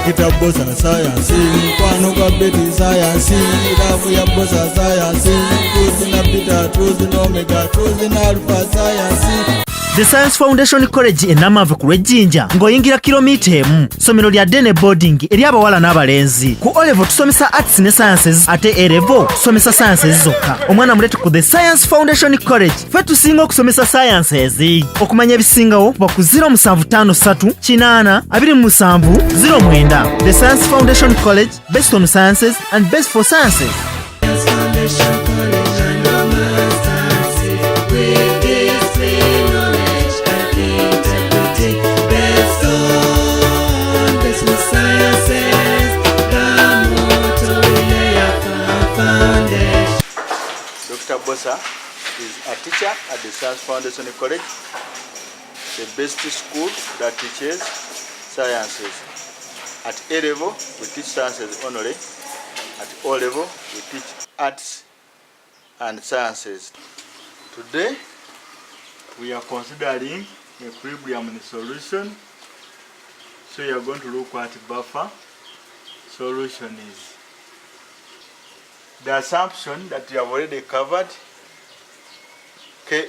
Dr. Bbosa science, kwano kwa beti science, rafu ya Bbosa science, truth na beta, truth na omega, truth na alpha science. The Science Foundation College enamave ku Lwejjinja ng'oyingira kilomita emu. Somero lya Dene Boarding eri abawala n'abalenzi. Ku O-level tusomesa arts ne sciences ate A-level tusomesa sciences zokka. Omwana mulete ku The Science Foundation College. Ffe tusinga okusomesa sciences. Okumanya ebisingawo kuba ku 0753 8 27 09. The Science Foundation College, based on sciences and based for sciences. Dr. Bbosa is a teacher at the Science Foundation College, the best school that teaches sciences. At A-level, we teach sciences only. At O-level, we teach arts and sciences. Today, we are considering equilibrium in solution. So you are going to look at buffer solution is. The assumption that you have already covered, Ka,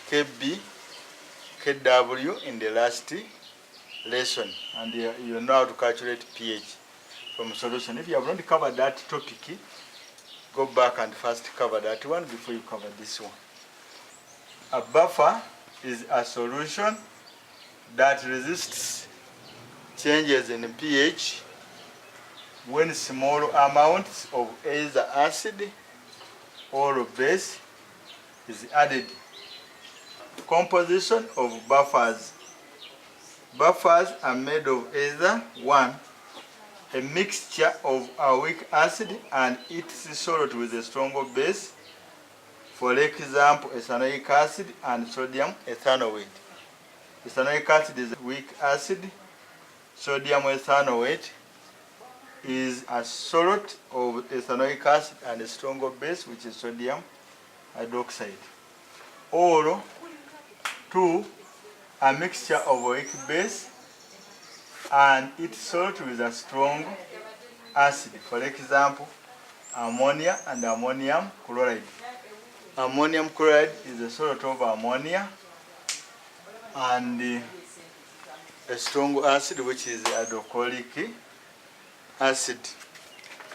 Kb, Kw in the last lesson, and you know how to calculate pH from solution. If you have not covered that topic, go back and first cover that one before you cover this one. A buffer is a solution that resists changes in pH when small amounts of either acid or base is added. Composition of buffers. Buffers are made of either 1. A mixture of a weak acid and its salt with a stronger base. For example, ethanoic acid and sodium ethanoate. Ethanoic acid is a weak acid. Sodium ethanoate is a salt of ethanoic acid and a stronger base, which is sodium hydroxide. Or 2, a mixture of a weak base and its salt with a strong acid. For example, ammonia and ammonium chloride. Ammonium chloride is a salt of ammonia and a strong acid, which is hydrochloric acid.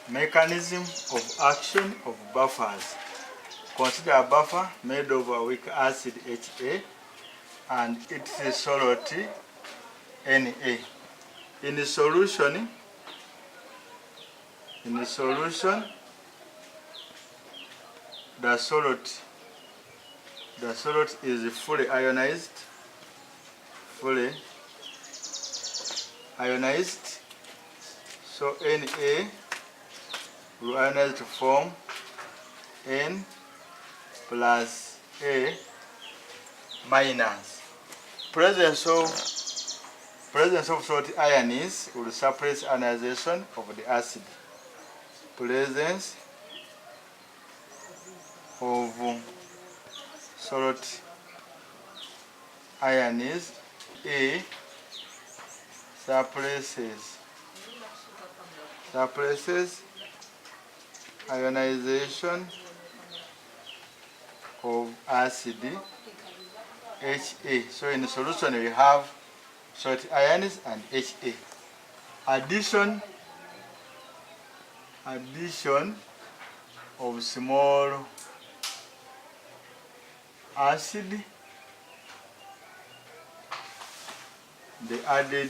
Mechanism of action of buffers. Consider a buffer made of a weak acid Ha and its salt Na. In the solution, the salt is fully ionized. So Na will ionize to form N plus A minus. Presence of salt ions will suppress ionization of the acid. Presence of salt ions A suppresses ionization of acid Ha. So in the solution we have salt ions and Ha. Addition of small acid, the added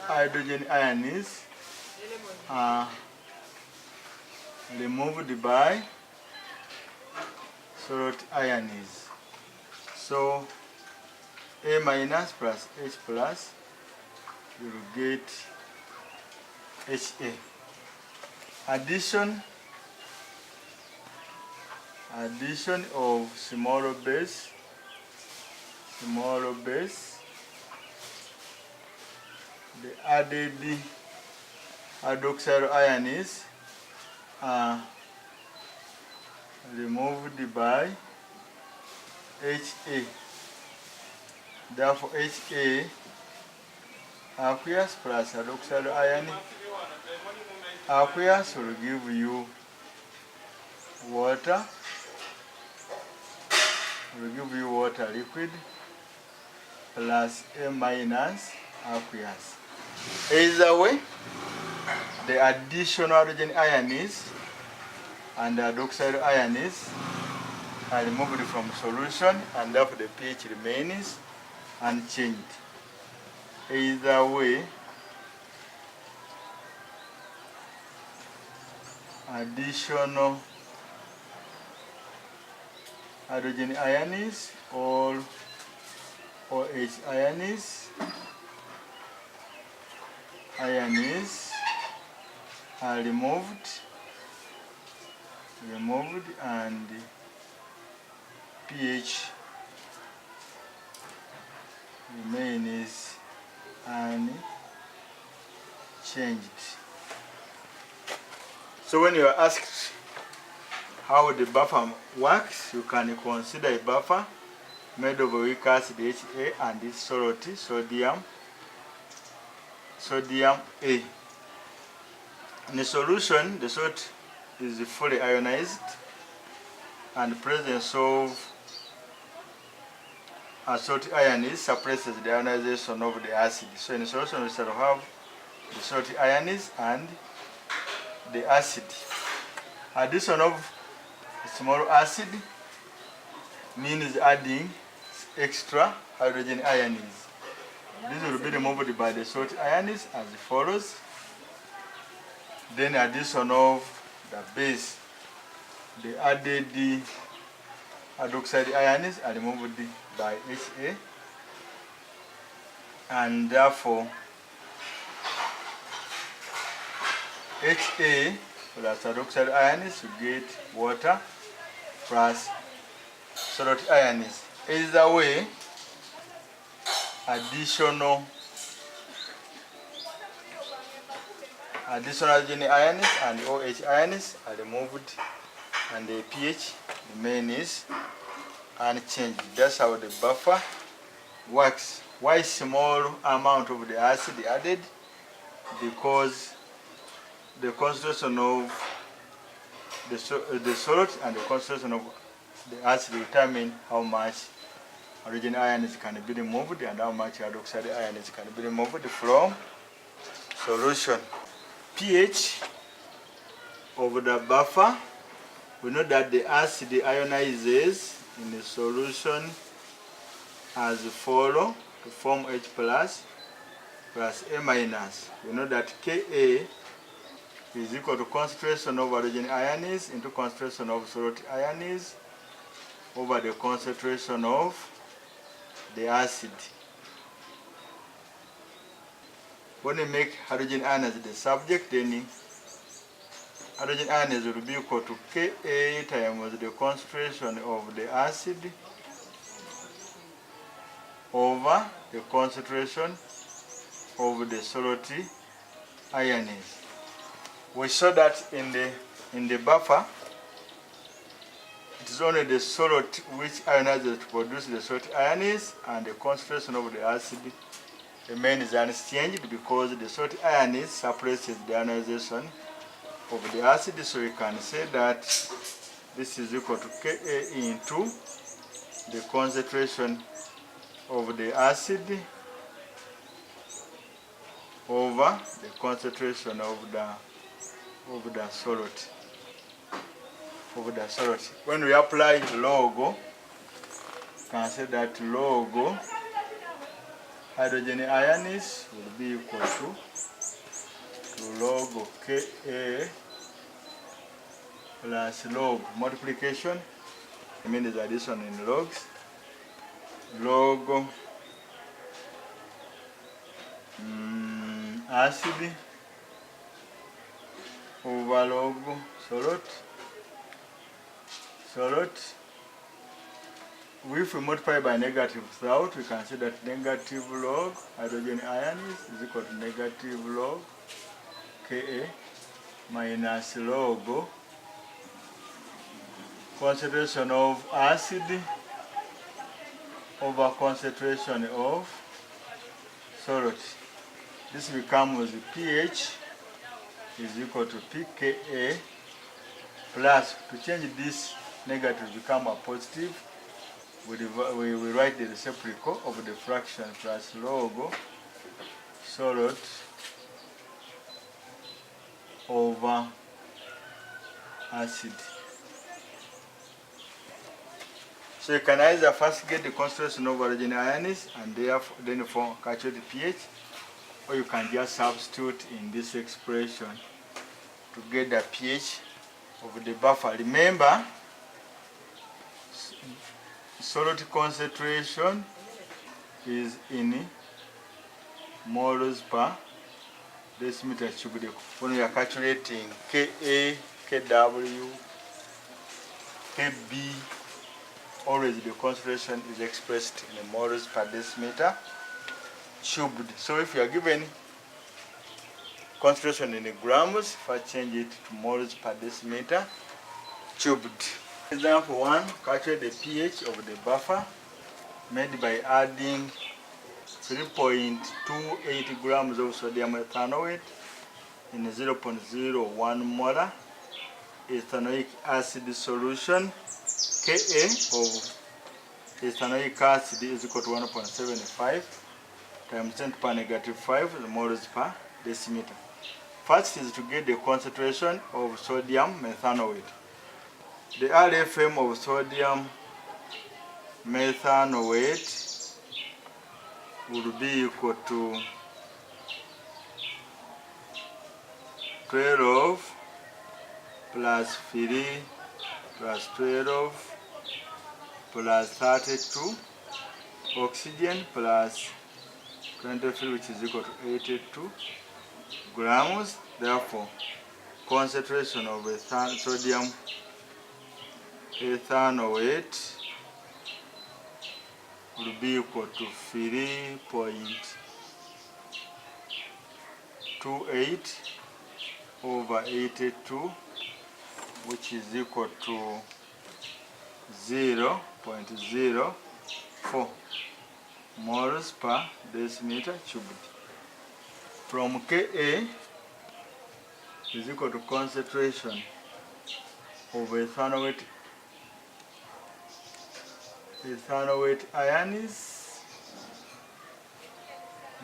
hydrogen ions are removed by salt ions. So A minus plus H plus, you will get Ha. Addition of smaller base, the added hydroxyl ions are removed by Ha. Therefore, Ha aqueous plus hydroxide ion aqueous will give you water, liquid plus A minus aqueous. Either way, the additional hydrogen ions and the hydroxide ions are removed from solution, and therefore the pH remains unchanged. Either way, additional hydrogen ions or OH ions are removed and pH remains unchanged. So when you are asked how the buffer works, you can consider a buffer made of a weak acid Ha and its salt sodium A. In the solution, the salt is fully ionized, and the presence of a salt ions suppresses the ionization of the acid. So in the solution, we shall have the salt ions and the acid. Addition of small acid means adding extra hydrogen ions. This will be removed by the salt ions as follows. Then addition of the base, the added hydroxide ions are removed by Ha, and therefore Ha plus hydroxide ions you get water plus salt ions. Either way, additional hydrogen ions and OH ions are removed, and the pH remains unchanged. That's how the buffer works. Why small amount of the acid added? Because the concentration of the salt and the concentration of the acid determine how much hydrogen ions can be removed and how much hydroxide ions can be removed from solution. pH of the buffer, we know that the acid ionizes in the solution as follow to form H plus A minus. We know that Ka is equal to concentration of hydrogen ions into concentration of salt ions over the concentration of the acid. When we make hydrogen ions the subject, then hydrogen ions will be equal to Ka times the concentration of the acid over the concentration of the salt ions. We saw that in the buffer, it is only the salt which ionizes to produce the salt ions, and the concentration of the acid remains unchanged because the salt ions suppresses the ionization of the acid. So we can say that this is equal to Ka into the concentration of the acid over the concentration of the salt. When we apply log, you can say that log hydrogen ions will be equal to log Ka plus log multiplication, I mean the addition in logs, log acid over log salt. If we multiply by negative throughout, we can say that negative log hydrogen ions is equal to negative log Ka minus log concentration of acid over concentration of solute. This becomes pH is equal to pKa plus, to change this negative to become a positive, we write the reciprocal of the fraction plus log solute over acid. So you can either first get the concentration of origin ions and therefore then calculate the pH, or you can just substitute in this expression to get the pH of the buffer. Remember, solute concentration is in moles per decimeter cubed. When we are calculating Ka, Kw, Kb, always the concentration is expressed in moles per decimeter cubed. So if you are given concentration in grams, if I change it to moles per decimeter cubed. Example 1, calculate the pH of the buffer made by adding 3.28 grams of sodium ethanoate in 0.01 molar ethanoic acid solution. Ka of ethanoic acid is equal to 1.75 times 10 to the power negative 5 moles per decimeter. First is to get the concentration of sodium methanoate. The RFM of sodium methanoate would be equal to 12 plus 3 plus 12 plus 32 oxygen plus 23, which is equal to 82 grams. Therefore, concentration of sodium ethanoate will be equal to 3.28 over 82, which is equal to 0.04 moles per decimeter cubed. From Ka is equal to concentration of ethanoate ions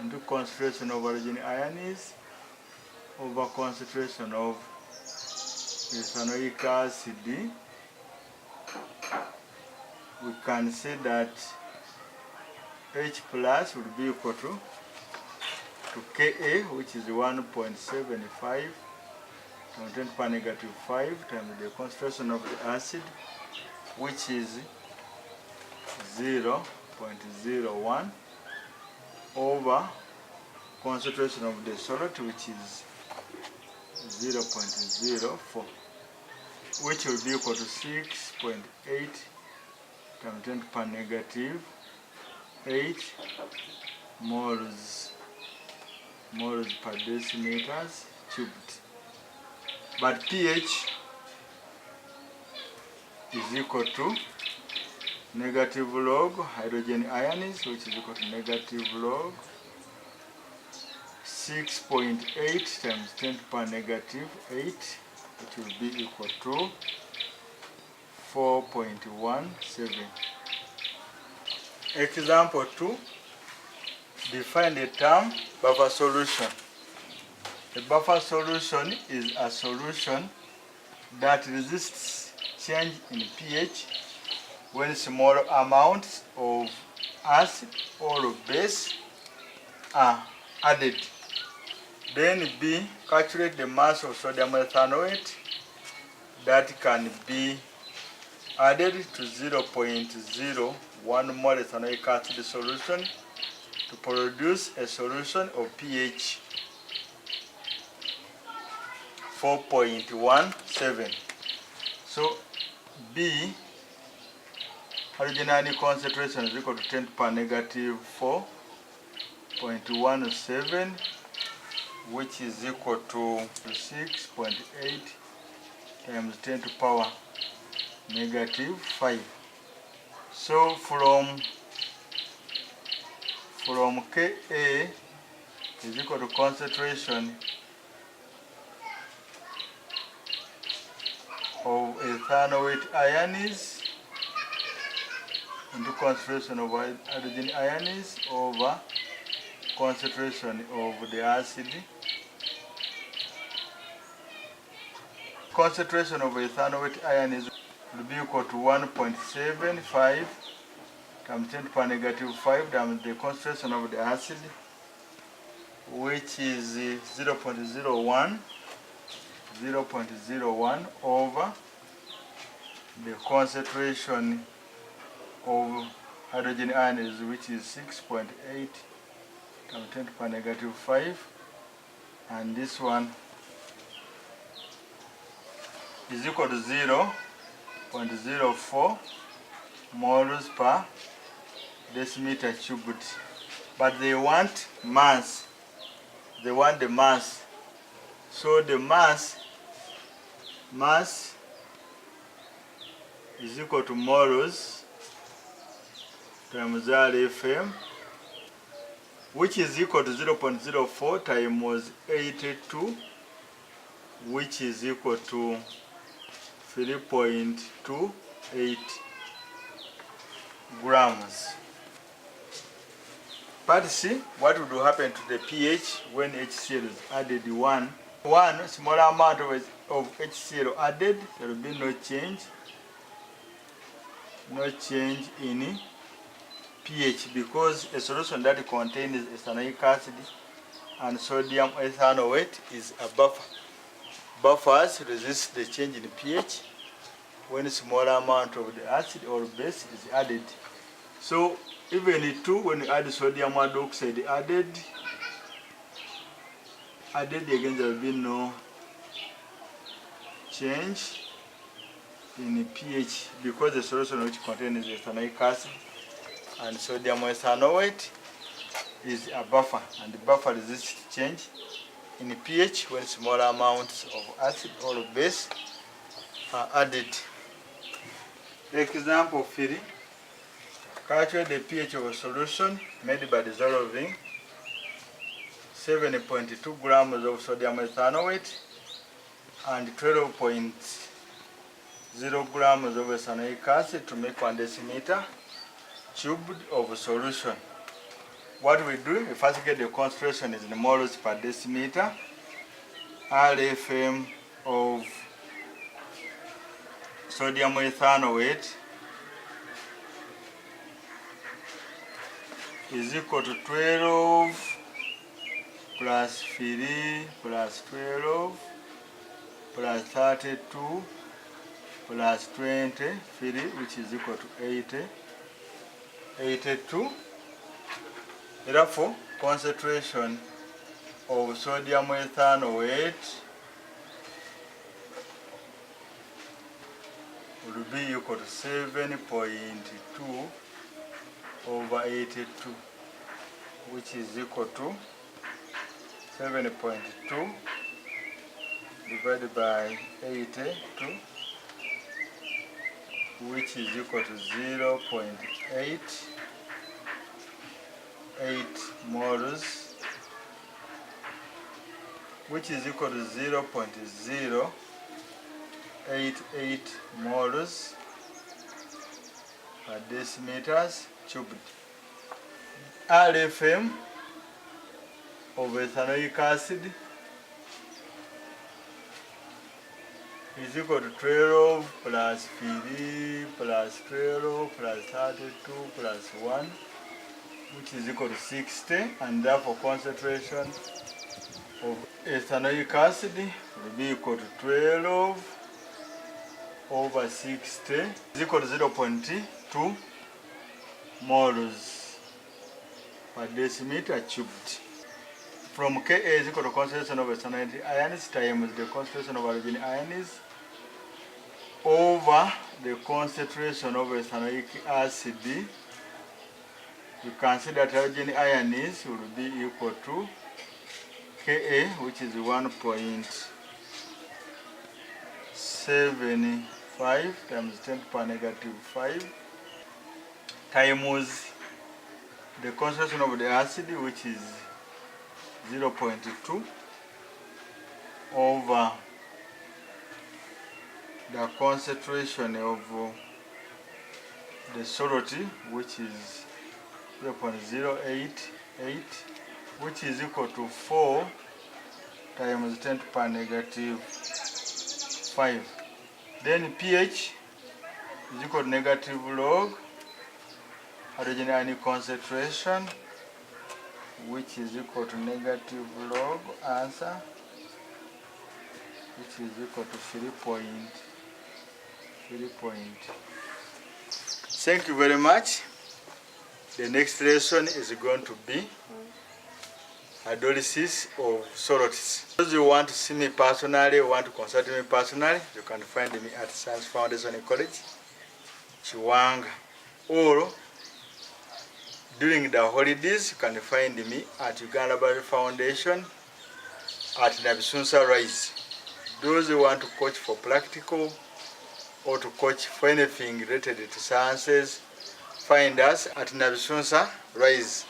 into concentration of origin ions over concentration of ethanoic acid. We can say that H plus would be equal to Ka, which is 1.75 times 10 to the power negative 5 times the concentration of the acid, which is 0.01 over concentration of the solute, which is 0.04, which will be equal to 6.8 times 10 to the power negative 8 moles per decimeters cubed. But pH is equal to negative log hydrogen ions, which is equal to negative log 6.8 times 10 to the power negative 8, which will be equal to 4.17. Example 2, define the term buffer solution. A buffer solution is a solution that resists change in pH when small amounts of acid or base are added. Then B, calculate the mass of sodium ethanoate that can be added to 0.01 mole ethanoic acid solution to produce a solution of pH 4.17. So B, hydrogen ion concentration is equal to 10 to the power negative 4.17, which is equal to 6.8 times 10 to the power negative 5. So from from Ka is equal to concentration of ethanoate ions into concentration of hydrogen ions over concentration of the acid. Concentration of ethanoate ions will be equal to 1.75 times 10 to the power negative 5 times the concentration of the acid, which is 0.01 over the concentration of hydrogen ions, which is 6.8 times 10 to the power negative 5, and this one is equal to 0.04 moles per decimeter cubed. But they want mass. They want the mass. So the mass is equal to moles times RFM, which is equal to 0.04 times 82, which is equal to 3.28 grams. But see what would happen to the pH when HCl is added one small amount of HCl added. There will be no change in pH, because a solution that contains ethanoic acid and sodium ethanoate is a buffer. Buffers resist the change in pH when a small amount of the acid or base is added. So even when you add sodium hydroxide added again, there will be no change in pH, because the solution which contains ethanoic acid and sodium ethanoate is a buffer, and the buffer resists change in pH when small amounts of acid or base are added. Example 3. Calculate the pH of a solution made by dissolving 7.2 grams of sodium ethanoate and 12.0 grams of ethanoic acid to make 1 decimeter cubed of solution. What we do, we first get the concentration is in moles per decimeter. RFM of sodium ethanoate is equal to 12 plus 3 plus 12 plus 32 plus 23, which is equal to 82. Therefore, concentration of sodium ethanoate will be equal to 7.2 over 82, which is equal to 7.2 divided by 82, which is equal to 0.88 moles, which is equal to 0.088 moles per decimeters cubed. RFM of ethanoic acid is equal to 12 plus 3 plus 12 plus 32 plus 1, which is equal to 60, and therefore concentration of ethanoic acid will be equal to 12 over 60 is equal to 0.2 moles per decimeter cubed. From Ka is equal to concentration of ethanoic ions times the concentration of hydrogen ions over the concentration of ethanoic acid. You can see that hydrogen ions will be equal to Ka, which is 1.75 times 10 to the power negative 5 times the concentration of the acid, which is 0.2 over the concentration of the solute, which is 0.088, which is equal to 4 times 10 to the power negative 5. Then pH is equal to negative log hydrogen ion concentration, which is equal to negative log answer, which is equal to 3.3. Thank you very much. The next lesson is going to be hydrolysis of solutes. Those who want to see me personally, want to consult me personally, you can find me at Science Foundation College, Chiwanga, or during the holidays you can find me at Uganda Library Foundation at Nabisunsa Rise. Those who want to coach for practical or to coach for anything related to sciences, find us at Nabisunsa Rise.